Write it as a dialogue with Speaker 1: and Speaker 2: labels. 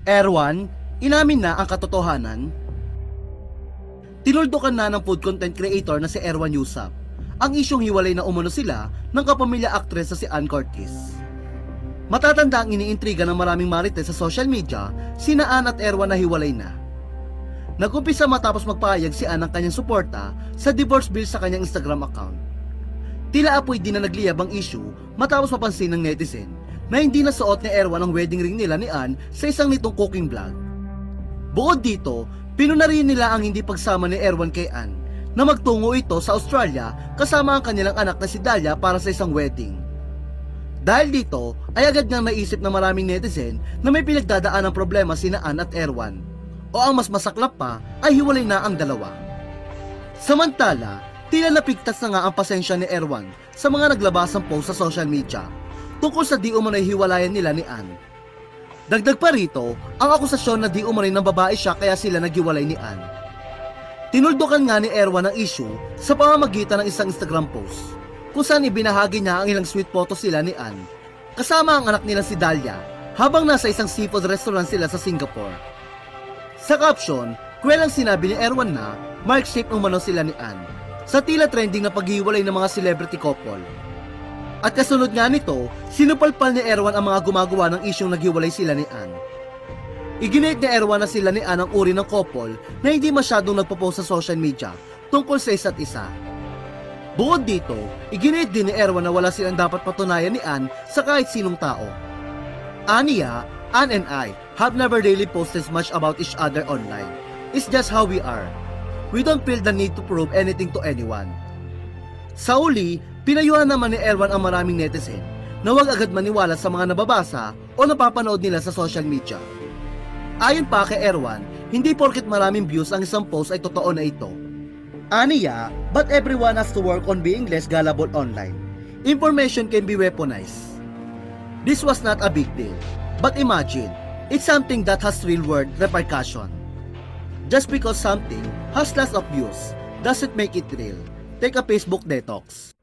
Speaker 1: Erwan, inamin na ang katotohanan. Tinuldukan na ng food content creator na si Erwan Heussaff ang isyong hiwalay na umano sila ng kapamilya aktres na si Ann Curtis. Matatanda ang iniintriga ng maraming marites sa social media, sina Ann at Erwan na hiwalay na. Nag-umpisa matapos magpahayag si Ann ng kanyang suporta sa divorce bill sa kanyang Instagram account. Tila apoy din na nagliyab ang issue matapos mapansin ng netizen na hindi nasuot ni Erwan ang wedding ring nila ni Ann sa isang nitong cooking vlog. Bukod dito, pinuna rin nila ang hindi pagsama ni Erwan kay Ann na magtungo ito sa Australia kasama ang kanilang anak na si Dalia para sa isang wedding. Dahil dito ay agad ngang naisip ng maraming netizen na may pinagdadaan ng problema sina Ann at Erwan, o ang mas masaklap pa ay hiwalay na ang dalawa. Samantala, tila napigtas na nga ang pasensya ni Erwan sa mga naglabasang post sa social media tungkol sa di umano'y hiwalayan nila ni Ann. Dagdag pa rito ang akusasyon na di umano'y ng babae siya kaya sila naghiwalay ni Ann. Tinuldukan nga ni Erwan ang issue sa pamamagitan ng isang Instagram post kung saan ibinahagi niya ang ilang sweet photos sila ni Ann kasama ang anak nila si Dalia habang nasa isang seafood restaurant sila sa Singapore. Sa caption, kwelang sinabi ni Erwan na mark-shape umano sila ni Ann sa tila trending na paghiwalay ng mga celebrity couple. At kasunod nga nito, sinupalpal ni Erwan ang mga gumagawa ng isyong naghiwalay sila ni Ann. Iginit ni Erwan na sila ni Ann ang uri ng couple na hindi masyadong nagpo-post sa social media tungkol sa isa't isa. Bukod dito, iginit din ni Erwan na wala silang dapat patunayan ni Ann sa kahit sinong tao. Aniya, Ann and I have never really posted much about each other online. It's just how we are. We don't feel the need to prove anything to anyone. Sa uli, pinayuhan naman ni Erwan ang maraming netizen na huwag agad maniwala sa mga nababasa o napapanood nila sa social media. Ayon pa kay Erwan, hindi porket maraming views ang isang post ay totoo na ito. Aniya, but everyone has to work on being less gullible online. Information can be weaponized. This was not a big deal, but imagine, it's something that has real-world repercussion. Just because something has lots of views doesn't make it real. Take a Facebook detox.